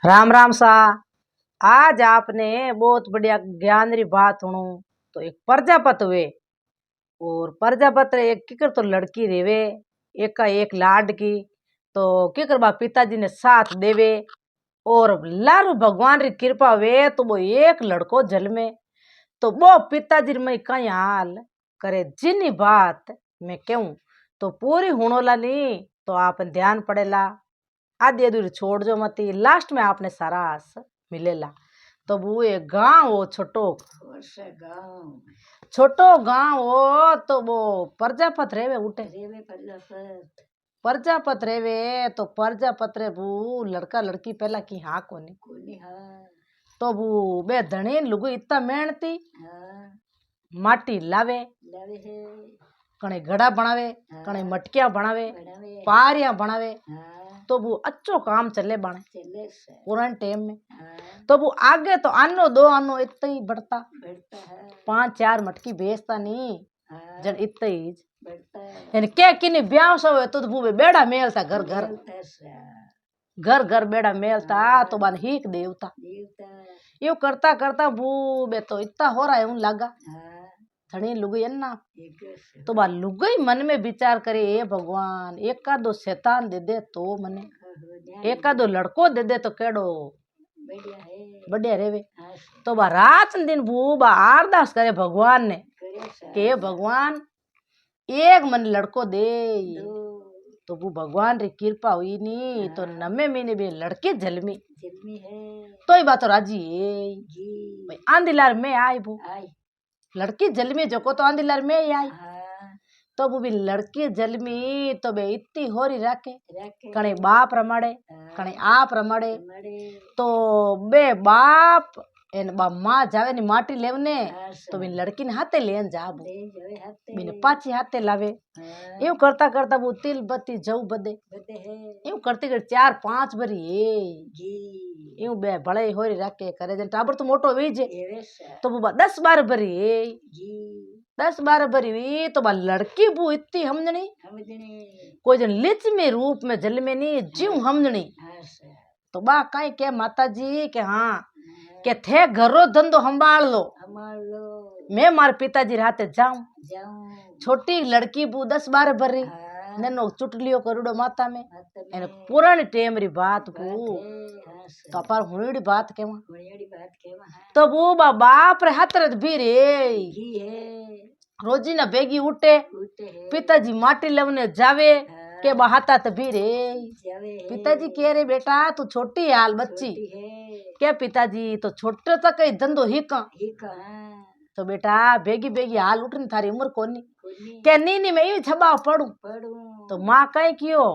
राम राम सा। आज आपने बहुत बढ़िया ज्ञान री बात सुनू। तो एक प्रजापत हुए और प्रजापत एक किकर तो लड़की रेवे, एक का एक लाड की। तो किकर बा पिताजी ने साथ देवे और लारू भगवान री कृपा हुए तो वो एक लड़को जन्मे। तो वो पिताजी में कई हाल करे जिनी बात मैं कहूं तो पूरी हुणोला नी। तो आप ध्यान पड़ेला, आधी अधूरी छोड़ जो मती, लास्ट में आपने सारास मिलेला। तो वो एक गांव हो छोटो छोटो गांव हो। तो वो प्रजापत रेवे उठे प्रजापत रेवे। तो प्रजापत रे वो लड़का लड़की पहला की हाँ कोनी। तो वो बे धनी लुगु इतना मेहनती माटी लावे कणे घड़ा बनावे, कणे मटकिया बनावे, पारिया बनावे। तो वो अच्छो काम चले बने पुराने टाइम में। तो वो आगे तो आनो दो आनो इतना ही बढ़ता, 5-4 मटकी बेचता नहीं जन इतना ही। यानी क्या किन्नी ब्याह सो तो वो बेड़ा मेलता घर घर घर घर बेड़ा मेलता। तो बन हीक देवता यो करता करता वो बे तो इतना हो रहा है उन लगा धनी लुगई ना। तो बा लुगई मन में विचार करे ए भगवान एक का दो शैतान दे दे तो मने, एक का दो लड़को दे दे तो केड़ो बढ़िया रेवे। तो बा रात दिन वो बा अरदास करे भगवान ने के भगवान एक मन लड़को दे। तो वो भगवान री कृपा हुई नी। तो नमे महीने भी लड़के जलमी तो ही बात तो राजी है आंधिलार में आई वो लड़की जलमी जो को तो आंधिलार में ही आई। तो वो भी लड़की जलमी तो बे इतनी होरी रखे कणे बाप रमाड़े कणे आप रमाड़े। तो बे बाप एन बा माँ जावे नी माटी लेवने तो बिन लड़की ने हाथे लेन जाबो बिन पाछी हाथे लावे। यूं करता करता वो तिल बत्ती जऊ बदे यूं करती कर 4-5 बरी यूं बे भले होरी रखे करे जन टाबर तो मोटो वी जे। तो वो 10-12 बरी 10-12 बरी हुई। तो बा लड़की वो इतनी हमजनी कोई जन लिच में रूप में जल में नहीं जीव हमजनी। तो बा कहीं के माता जी के हाँ के थे घरो धंधो संभाल लो मैं मारे पिताजी हाथे जाऊं। छोटी लड़की बू 10-12 बरी ननो चुटलियो करुड़ो माता में एने पुरानी टेम री बात बू। तो पर हुड़ी बात केवा तो वो बाप रे हाथ रत भी रे रोजी ना बेगी उठे पिताजी माटी लवने जावे के बहाता तभी रे पिताजी कह रे बेटा तू छोटी हाल बच्ची क्या पिताजी तो छोटे तक कई धंधो हिका तो बेटा बेगी बेगी हाल उठनी थारी उम्र कोनी क्या नी मैं ये छबा पढ़ू। तो माँ कहीं कियो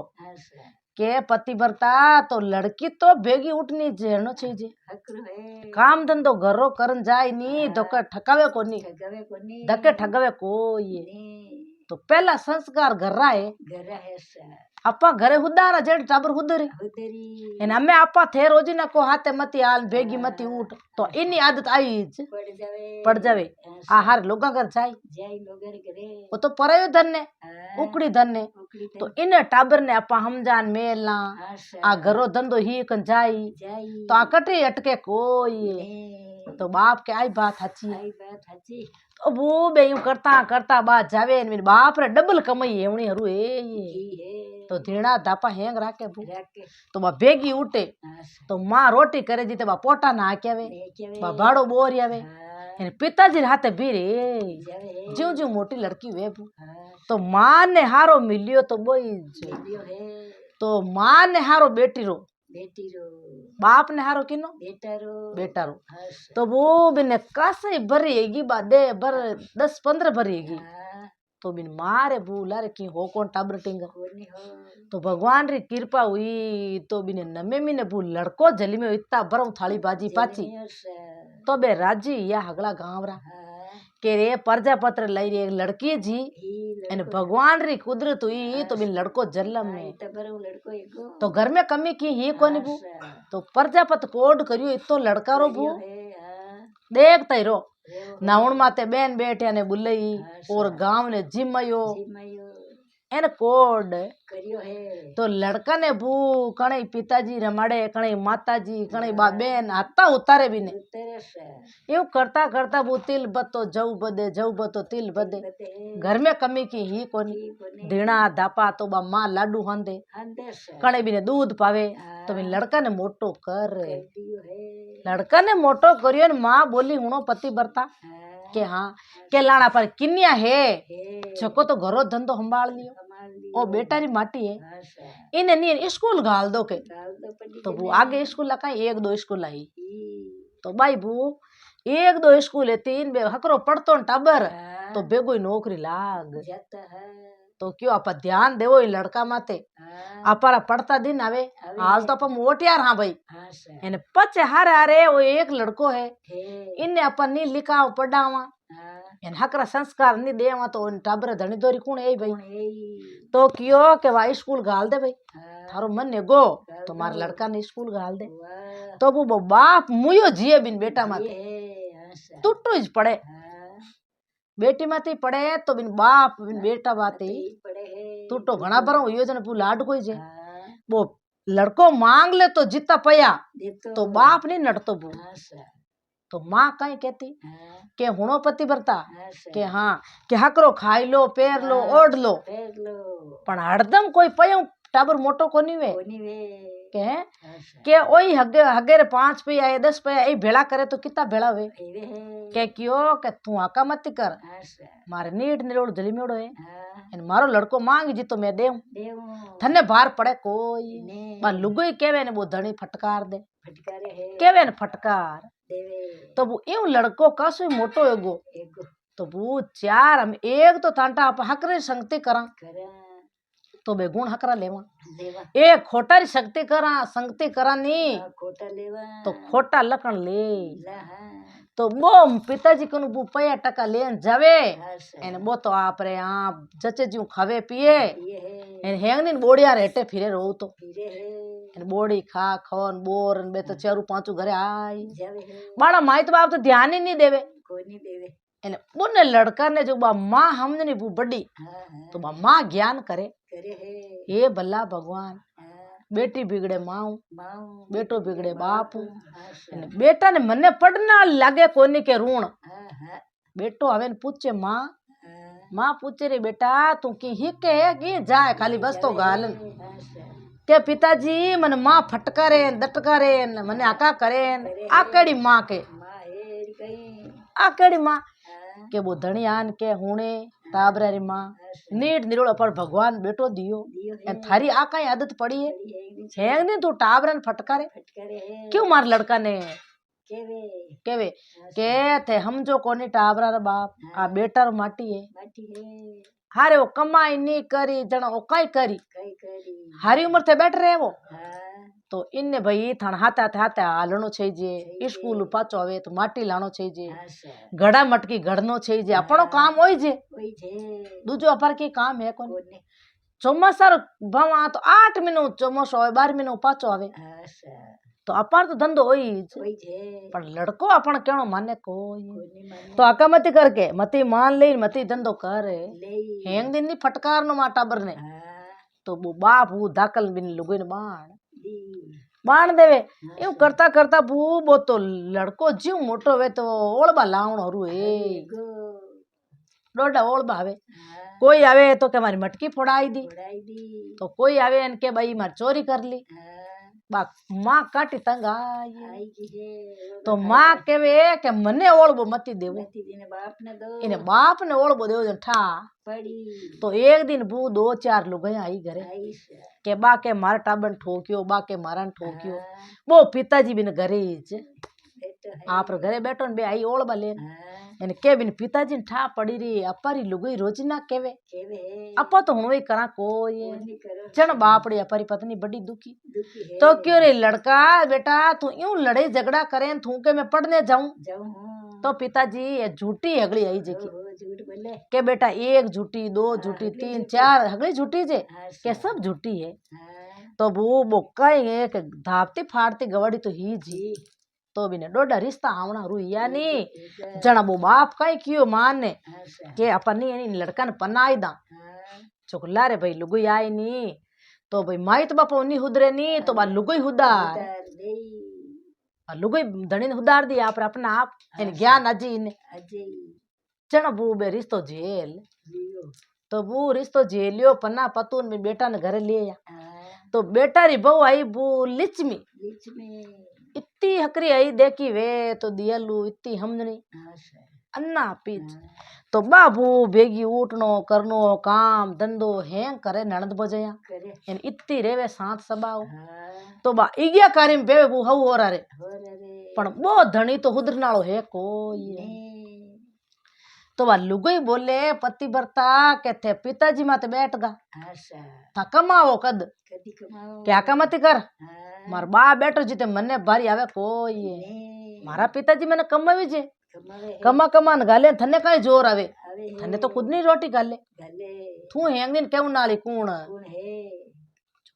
के पतिव्रता तो लड़की तो बेगी उठनी जेनो चाहिए काम धंधो घरो करन जाए नी धोके ठकावे कोनी धक्के ठगावे कोई। तो पहला संस्कार घर रहा है आपा घरे हुदारा जेड टाबर हुदरी एन हमें आपा थे रोजी ना को हाथे मती हाल बेगी मती उठ तो इनी आदत आई पड़ जावे आहार लोगा घर जाई वो तो परयो धन ने उकड़ी धन ने। तो इन टाबर ने आपा हम जान मेलना आ घरो धंधो ही कन जाई तो आकटे अटके कोई। तो बाप के आई बात हची तो वो बे यूं करता करता बात जावे मेरे बाप रे डबल कमाई है उनी हरू ए। तो धीणा धापा हेंग राखे तो बा बेगी उठे तो माँ रोटी करे जी तो बा पोटा ना आवे बा भाड़ो बोर आवे पिताजी हाथे भी रे ज्यों ज्यों मोटी लड़की वे तो माँ ने हारो मिलियो तो बोई तो माँ ने हारो बेटी रो बाप ने हारो किनो बेटा रो। तो वो बिने कासे भरेगी बादे बर 10-15 भरेगी तो बिन मारे बूला रे की हो कौन टाबर टिंग। तो भगवान री कृपा हुई तो बिने नमे मिने बू लड़को जली में इतना बरम थाली बाजी पाची तो बे राजी या हगला गांव रा के रे प्रजापत्र लई रे लड़की जी एने भगवान री कुदरत हुई तो बिन लड़को जन्म में तो घर में कमी की ही कोनी बू। तो प्रजापत कोड करियो इतो लड़का रो बू देखता ही रो नाउन माते बेन बैठे ने बुलई और गांव ने जिमयो એને કોડ કર્યો હે તો લड़का ने भू कणे पिताजी रमाड़े कणे माताजी कणे बा बेन हत्ता उतारे भी ने ઉતરે છે એવું કરતા કરતા वो तिल बतो जव बतो तिल बदे घर में कमी की ही कोनी धीणा धापा तो बा माँ लाडू हंदे અંદે છે कणे भी ने दूध पावे तो भी लड़का ने मोटो कर કર્યો હે लड़का ने मोटो करियो ने माँ बोली हुणो पति बरता के हाँ के लाना पर किन्या है હે जको तो घरो धंधो संभाल लियो અમારી ओ बेटा री माटी है હા છે इन्हें नहीं स्कूल घाल दो के ગાલ તો પડી तो वो आगे स्कूल का एक दो स्कूल आई ઈ तो भाई बू एक दो स्कूल है तीन बे हकरो पढ़तो न टाबर હા तो बेगो ही नौकरी लाग જતા હે तो क्यों आप ध्यान देवो ई लड़का माते હા अपारा पढ़ता दिन आवे हाल तो अपन मोटियार हाँ भाई હા છે एने पचे हारे हारे वो एक लड़को है હે इन्ने अपन नी लिखाव पढ़ावा હા एन हकरा संस्कार नी देवा तो उन टाबर धनी दोरी कौन है भाई કોણ હે ઈ तो क्यों के भाई स्कूल घाल दे भाई હા थारो मन ने गो तो मार लड़का ने स्कूल घाल दे વાહ तो वो बाप मुयो जिए बिन बेटा ઈ माते હે હા છે टूटू ज पड़े હા बेटी माते पड़े तो बिन बाप बिन बेटा बाते ઈ પડે હે टूटो घना पर योजना पू लाड कोई जे હા वो लड़को मांग ले तो जितना पया દેતો तो बाप नहीं नटतो बू હા છે तो माँ कहीं कहती હા के हुणो पति भरता હા છે के हाँ कि हकरो खाई लो पेर लो ओढ़ लो ફેરલો पण हरदम कोई पयो टाबर मोटो कोनी वे કોની વે के હા છે के ओई हगे हगेरे 5 पया या 10 पया ए भेड़ा करे तो कितना भेड़ा वे ઈવે હે के क्यों के तू आका मत कर હા છે मारे नीट निरोड़ जलीमेड़ो है હા एन मारो लड़को मांग जी तो मैं देऊं દેવું थने बाहर पड़े कोई ને बा लुगोई केवे ने वो धनी फटकार दे ફટકારે હે केवे ने फटकार દેવે तो वो यूं लड़को कसो मोटो एगो એગો तो वो चार हम एक तो तांटा आप हकरे संगति करा કરા तो बे गुण हकरा लेवा લેવા एक खोटारी शक्ति करा संगति करा नी આ ખોટા लेवा तो खोटा लकण ले લા હા तो वो पिताजी को वो पया टका लेन जावे હા છે एने वो तो आप रे आप जचे जू खावे पिए ઈએ હે एने हेंग नी बोड़िया रेटे फिरे रो तो ફીરે હે एने बोड़ी खा खवन बोर बे तो चारू पांचू घरे आई જાવે હે बाड़ा माई तो बाप तो ध्यान ही नहीं देवे કોની દેવે एने बोने लड़का ने जो बा माँ हमने वो बड़ी હા હા तो बा माँ ज्ञान करे કરે હે ये भला भगवान હા बेटी बिगड़े माऊ માઉ बेटो बिगड़े बाप હા છે एने बेटा ने मने पढ़ना लागे कोनी के ऋण હા હા बेटो हवे ने पूछे माँ હા माँ पूछे रे बेटा तू की हिके है की जाए खाली बस तो गालन હા છે के पिताजी मन माँ फटकारे दटकारे मने आका करे आकेड़ी माँ के માં હે કઈ आकेड़ी माँ હા के वो धनियान के हुणे टाबरा री माँ नीट निरोड़ पर भगवान बेटो दियो દિયો હે एन थारी आका आदत पड़ी है પડી હે हेंग नी तू टाबरन फटकारे ફટકારે હે क्यों मार लड़का ने કેવે केवे के थे हम जो कोनी टाबरा रा बाप आ बेटा रो माटी है માટી હે हारे वो कमाई नहीं करी जना वो काई करी કઈ કરી हारी उम्र थे बैठ रहे वो હા तो इनने भाई थान हाथा हाथा हालनो छे जे स्कूल पाचो आवे तो माटी लानो छे जे હા છે घड़ा मटकी घड़नो छे जे अपनो काम होई जे કોઈ છે दूजो अपर की काम है कोनी કોને ચોમાસા ભવા તો 8 મહિનો ચોમાસો આવે 12 મહિનો પાછો આવે હા છે તો અપાર તો ધંધો હોય જ કોઈ છે પણ લડકો આપણ કેણો માને કોઈ કોની માને તો આકા મતી કરકે મતી માન લઈ મતી ધંધો કરે લઈ હેંગ દિન ની ફટકાર નો માટાબર ને હા તો બુ બાપ હું દાખલ બિન લુગોઈને દી બાણ દેવે એવું કરતા કરતા બુ બો તો લડકો જીવ મોટો હવે તો ઓળબા લાવણો હરું એ ગો દોડા ઓળબા આવે હા કોઈ આવે તો કે મારી મટકી ફોડાઈ दी ઉડાઈ દી તો કોઈ આવે ને કે ભાई मार चोरी कर ली હા बा माँ काटी तंग आई આઈ ગઈ છે तो माँ केवे के मने ओळबो मती देवो નથી દીને બાપ ને દો इने बाप ने ओळबो देवो जन ठा પડી तो एक दिन बू 2-4 लुगाई आई घरे આઈ છે के बा के मार टाबन ठोक्यो बा के मारन ठोक्यो હા वो पिताजी बिन घरे ज બેટો હે आप घरे बैठो ने बे आई ओळबा लेन હા एने के बिन पिताजी ने ठा पड़ी री अपारी लुगाई रोजना केवे કેવે હે अपा तो हुणोई करा कोई કોની કરો जन बापड़ी अपारी पत्नी बड़ी दुखी દુખી હે तो क्यों रे लड़का बेटा तू यूं लड़ाई झगड़ा करे थू के मैं पढ़ने जाऊं જાઉં હું तो पिताजी ये झूठी हगली आई जी ઓહો ઝૂઠ બોલે के बेटा 1 झूठी 2 झूठी 3 4 हगली झूठी जे હા के सब झूठी है હા तो वो बोका एक धापती फाड़ती गवाड़ी तो ही जी तो बिने डोडा रिश्ता आवना रुइया नी जना वो बाप कई कियो मान ने હા છે के अपन नी लड़का ने पनाई दा હા चोक लारे भाई लुगई आई नी तो भाई माई तो बापा उन्नी हुदरे नी तो बा लुगई हुदार उतार दे लुगई धणी ने हुदार दी आप अपना आप इन ज्ञान अजी ने अजय चण बू बे रिश्तो झेल लियो तो बू रिश्तो झेलियो पन्ना पतून में बेटा ने घरे ले हाँ तो बेटा री बहू आई बू लिचमी बीच में इतनी हकरी आई देखी वे तो दियलू इतनी हमदनी आशा अन्ना पीच तो बाबू भेगी उठनो करनो काम धंधो हैं करे नणद बजया करे इन इतनी रेवे साथ सबाओ हाँ तो बा इग्या कारिम बेवे बू हव हो रे हो रे पण बो धणी तो हुदरनाळो है कोई ने तो बा लुगई बोले पति बरता के थे पिताजी माते बैठ गा आशा था कमाओ कद कदी कमाओ क्या कमती कर हाँ मार बा बैठो जीते मने भारी आवे कोई ने मारा पिताजी मैंने कमावी जे कमावे है कमा कमान गाले थने कई जोर आवे आवे है थने तो खुद नहीं रोटी गाले गले तू हेंग दिन केव नाली कूण कौन है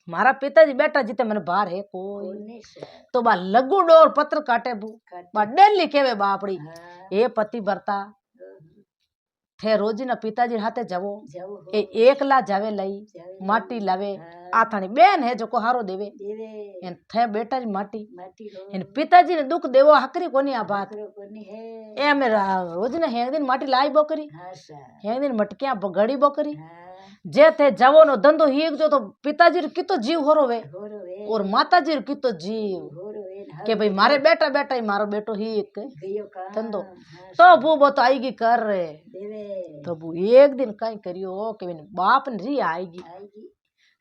मारा पिताजी बैठा जीते मैंने बाहर है कोई कौन ने से तो बा लगू डोर पत्र काटे बू काटे बा डेली केवे बापड़ी हाँ ए पति बरता थे रोजी ना पिताजी हाथे जावो जाओ ए एकला जावे लई जावे माटी लावे हाँ। आथानी बेन है जो को हारो देवे देवे एन थे बेटा जी माटी माटी हो इन पिताजी ने दुख देवो हकरी कोनी आ बात करो कोनी है ए मेरा रोज ने हेंग दिन माटी लाई बोकरी आशा हेंग दिन मटकियां गड़ी बोकरी हाँ जे थे जावो नो धंधो हीक जो तो पिताजी रो कितो जीव होरोवे हो रे और माताजी रो कितो जीव हो रे के भाई मारे बेटा बेटा ही मारो बेटो हीक गयो का धंधो हाँ तो बू बो तो आएगी कर रे देवे तो बू एक दिन कहीं करियो के बिन बाप ने री आएगी आएगी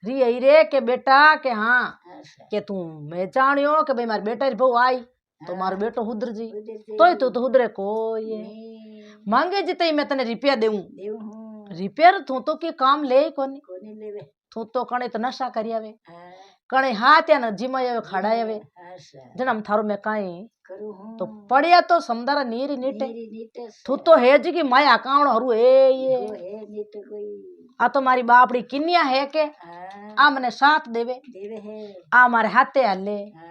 री आई रे के बेटा के हाँ आशा के तू मैं जानियो के भाई मारे बेटा री बहू आई तो मारो बेटो हुदर जी उधर से तोय तू तो हुदरे कोई है ने मांगे जिते ही मैं तने रुपया देऊं देव हूँ रिपेयर तू तो के काम ले कोनी कोनी लेवे तू तो कणे तो नशा करी आवे हाँ कणे हाथ या न जिमा आवे खड़ा आवे आशा जनम थारो में काई करू हूँ तो पड़िया तो समदारा नीरी नीटे मेरी नीटे तू तो हेज की माया कावण हरू ए ये वो है नीटे कोई आ तो मारी बापड़ी किन्या है के हाँ आ मने साथ देवे देवे है आ मारे हाथे हाले हाँ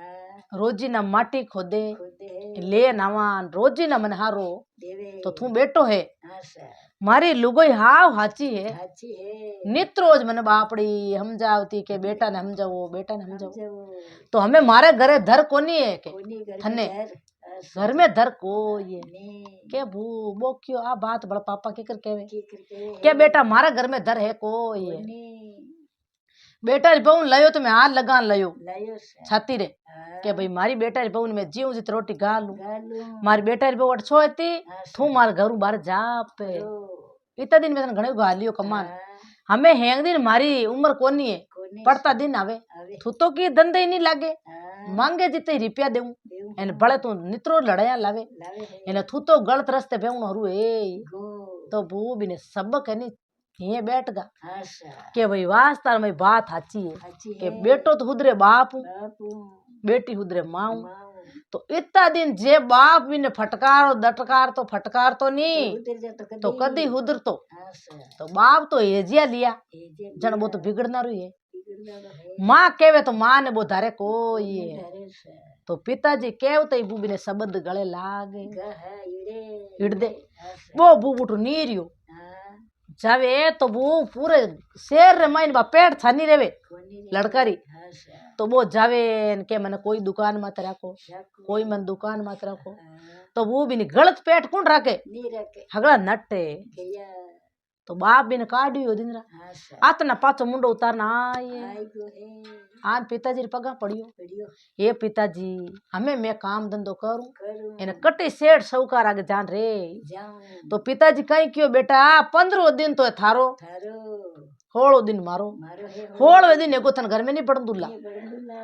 रोजी ना माटी खोदे खुद है ले नावान रोजी ना मन हारो देवे तो तू बेटो है आशा मारी लुगोई हाव हाची है अच्छी है नित रोज मन बापड़ी समझावती के बेटा ने समझाओ बेटा ने समझाओ जो तो हमें मारे घरे धर कोनी है के कोनी घर थने में आशा घर में धर को ये ने के भू बो क्यों आ बात बड़ा पापा के कर केवे की करके के बेटा मारा घर में धर है को ये कोनी बेटा री बहू लयो तो मैं हाथ लगान लयो लायो से छाती रे हाँ के भाई मारी बेटा री बहू ने मैं जीव जित रोटी गालू गालू मारी बेटा री बहू अटछो हती तू मार घरू बाहर जा पे इतना दिन में तने घणे गालियो कमान हमें हेंग दिन मारी उम्र कोनी है कोनी पड़ता दिन आवे आवे तू तो की धंधे ही नहीं लागे हाँ मांगे जिते रुपया देऊं देव एने बड़े तू नित्रो लड़ाया लावे लावे है एने तू तो गलत रस्ते बेउन हरू ए गो तो बू बिने सबक है नी ये बैठ गा आशा के भाई वास्ता में बात हाची है अच्छी के है बेटो तो हुदरे बाप हूं, बापू बेटी हुदरे माँ हूं। माऊ तो इतना दिन जे बाप बिने फटकार फटकार तो नहीं उधर जा तो तो कदी हुदर तो आशा तो बाप तो हेजिया लिया ये जे जन वो तो बिगड़ना रही है बिगड़ना है माँ केवे तो माँ ने बोधारे कोई है धरे से तो पिताजी केवते ही बूबी ने शब्द गले लागे गह इड़े हिड़दे आशा वो बूबूटू नीरियो हाँ जावे तो वो पूरे शेर रे माइन बा पेट छानी रेवे कोनी लड़कारी आशा तो वो जावे न के मैंने कोई दुकान मत रखो जाको कोई मन दुकान मत रखो हाँ तो वो भी नहीं गलत पेट कौन रखे नी रखे हगड़ा नट्टे गया तो बाप भी ने काढ़ियो दिन रा आशा आतना पाछो मुंडो उतारना आए आई गो है आन पिताजी रे पगा पड़ियो पड़ियो हे पिताजी हमें मैं काम धंधो करूं करूं एने कटे सेठ सौकार आगे जान रे जाऊं तो पिताजी कहीं क्यों बेटा 15 दिन तो है थारो थारो 16 दिन मारो मारो है 16वें दिन एगो थन घर में नहीं पड़न दूला ये बड़ंदुला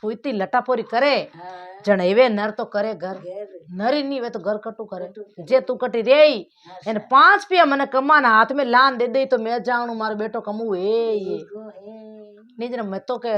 तू इतनी लटापोरी करे हाँ जनेवे नर तो करे घर घर नरी नहीं वे तो घर कटू करे कटू करे। जे तू कटी रे आशा इन 5 पिया मने कमाना हाथ में लान दे दे तो मैं जाऊं मारो बेटो कमू ये गो है नहीं जरा मैं तो के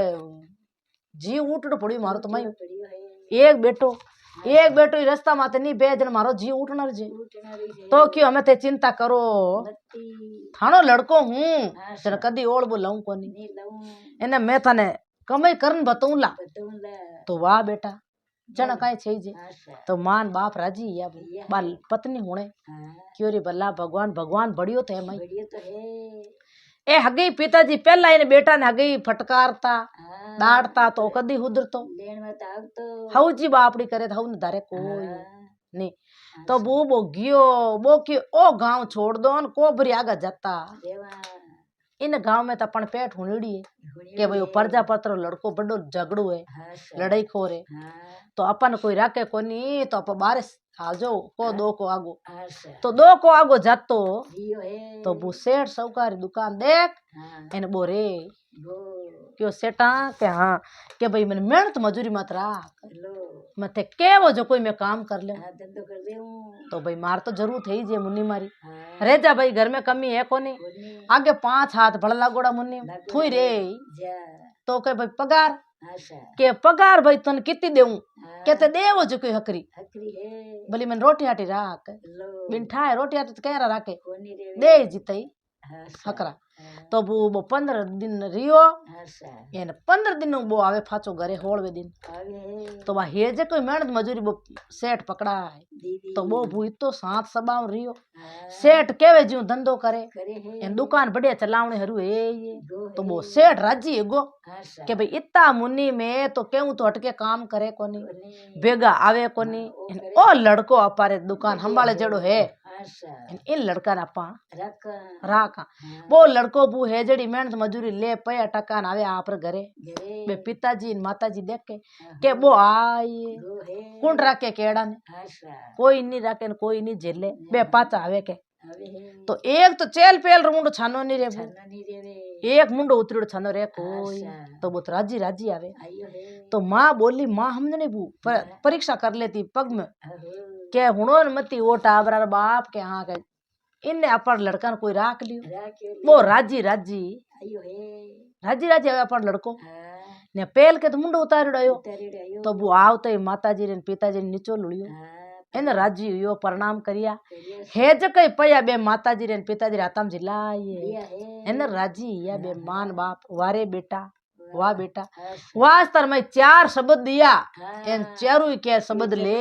जी उठड़ पड़ी मारो तो मैं पड़ियो है एक बेटो ही रास्ता माते नहीं बेजन मारो जी उठना जे उठना रही है तो क्यों हमें ते चिंता करो मत्ती थानो लड़को हूं आशा जन कदी ओळ बोलाऊं कोनी नी लाऊं एने मैं थाने कमाई करन बताऊंला बतौला तो वाह बेटा जन काई छई जे आशा तो मान बाप राजी या बाल पत्नी होने हाँ क्यों रे बल्ला भगवान भगवान बढ़ियो थे मैं बढ़िया तो है એ હગી પિતાજી પહેલા એને બેટાને હગી ફટકારતા દાડતા તો કદી હુદરતો હવજી બાપડી કરે તો હવને ધારે કોઈ नहीं तो वो गयो ओ गांव छोड़ दो न कोबरी आगे जाता इन गांव में तो अपन पेट हुनड़ी है कि भाई प्रजापत्र लड़को बड़ो झगड़ो है लड़ाई खोर है तो अपन कोई राखे कोनी तो अपन बारिश हाजो को दो को आगो तो दो को आगो जातो तो वो सेठ सौकारी दुकान देख इन बोरे क्यों सेठा के हाँ के भाई मैंने मेहनत मजूरी मत राख मत केवो जो कोई मैं काम कर ले तो भाई मार तो जरूर थी जे मुन्नी मारी रे जा भाई घर में कमी है कोनी आगे 5 हाथ भड़ लागोड़ा मुन्नी थुई रे तो के भाई पगार के पगार भाई तन कितनी देऊं कहते देवो जो कोई हकरी भली मैंने रोटी हाटी राख बिन ठाए रोटी हाटी तो कह राखे दे जीतई हकरा तो वो 15 दिन रियो એને 15 दिन वो आवे फाचो घरे होळवे दिन तो वा हेजे कोई मेहनत मजूरी वो सेठ पकड़ा है तो वो भूई तो साथ सबाव रियो सेठ केवे जीव धंधो करे एन दुकान बढ़िया चलावणे हरू है ये तो वो सेठ राजी गो के भाई इतना मुन्नी में तो केऊ तो हटके काम करे कोनी भेगा आवे कोनी ओ लड़को अपारे दुकान संभाले जड़ो है इन लड़का ने अपा राखा वो लड़को बू है जड़ी मेहनत मजूरी ले पया टका आवे आप घरे बे पिताजी माताजी देखे के वो आई कुंड राखे केड़ा ने कोई नहीं राखे कोई नहीं झेले बे पाचा आवे के तो एक तो चेल पेल मुंडो छानो नहीं रे एक मुंडो उतरीड़ो छानो रे कोई तो वो राजी राजी आवे तो माँ बोली माँ हमने नहीं बू परीक्षा कर लेती पग में के हुणो मती वो टाबरा बाप के हाँ के इन्ने अपन लड़का ने कोई राख लियो वो राजी राजी राजी राजी आवे अपन लड़को ने पेल के तो मुंडो उतारियो तो वो आवते ही माताजी रे पिताजी ने नीचो लुड़ियो इन राजी हुयो प्रणाम करिया हेज कई पया बे माताजी रे पिताजी राताम जिलाए इन राजी या बे मान बाप वारे बेटा वाह बेटा वास्तर में 4 शब्द दिया एन चारू के शब्द ले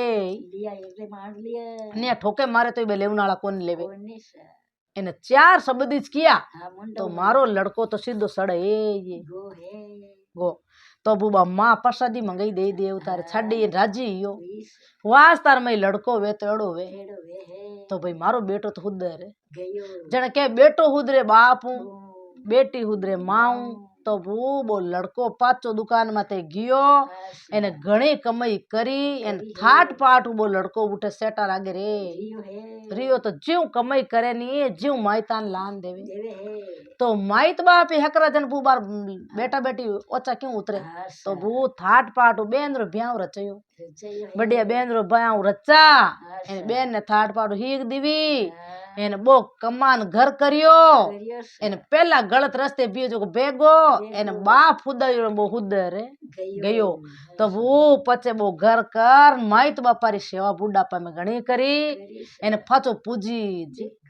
ने ठोके मारे तो बे लेवनाला कोन लेवे इन 4 शब्द इच किया तो मारो लड़को तो सीधो सड़े ये गो तो बुबा माँ प्रसादी मंगाई दे उतारे छड़ी राजी यो वास्तर में लड़को वे तो एड़ो वे तो भाई मारो बेटो तो हुदरे जने के बेटो हुदरे बापू बेटी हुदरे माऊ तो वो लड़को पाचो दुकान माते गयो एने घणी कमाई करी एन थाट पाट वो लड़को उठे सेटा लागे रे रियो तो जीव कमाई करे नी जीव माइतान लान देवे तो माइत बाप हकरा जन बुबार बेटा बेटी ओचा क्यों उतरे तो वो थाट पाट बेंद्रो ब्याव रचयो बढ़िया बेंद्रो ब्याव रचा एने बेन ने थाट पाट हीक दीवी एने बो कमान घर करियो एने पहला गलत रस्ते बियो जो बेगो एने बाप हुदयो बो हुदर गयो तो वो पचे वो घर कर माइत बापारी सेवा बुढ़ापा में घणी करी एने फाचो पूजी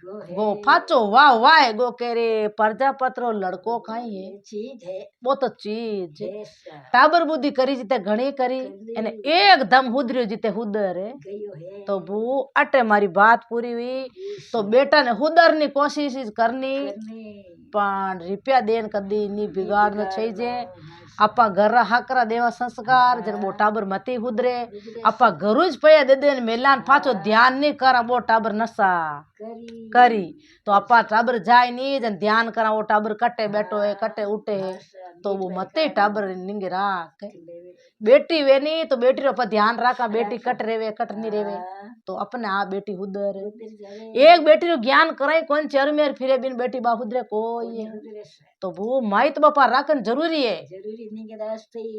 गो फाचो वाह वाह गो के रे प्रजापत्र लड़को खाई है चीज है वो तो चीज टाबर बुद्धि करी जीते घणी करी एने एकदम हुदरियो जीते हुदर तो वो अटे मारी बात पूरी हुई तो बेटा ने हुदर नी कोशिश करनी पण रुपया देन कदी नी बिगाड़ना चाहिए आपा घर हाकरा देवा संस्कार जन वो टाबर मती हुदरे आपा घरुज पया दे देन मेलान पाछो ध्यान नहीं करा वो टाबर नशा करी तो आपा टाबर जाय नी जन ध्यान करा वो टाबर कटे बैठो है कटे उठे है तो वो मते टाबर निंगे राख बेटी वेनी तो बेटी रो पर ध्यान रखा बेटी कट रेवे कट नहीं रेवे तो अपने आ बेटी हुदर एक बेटी रो ज्ञान कराई कौन चर मेर फिरे बिन बेटी बा हुदरे कोई तो वो माइत बापा राखन जरूरी है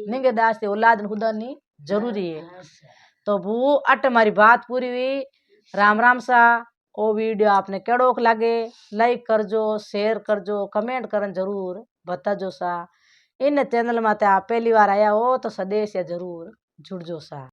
निंगे दास औलाद हुदर नी जरूरी है तो वो अट मारी बात पूरी हुई राम राम सा ओ वीडियो आपने केड़ोक लागे लाइक करजो शेयर करजो कमेंट करन जरूर बताजो सा इन चैनल माते आप पहली बार आया हो तो सदेश या जरूर जुड़जो सा।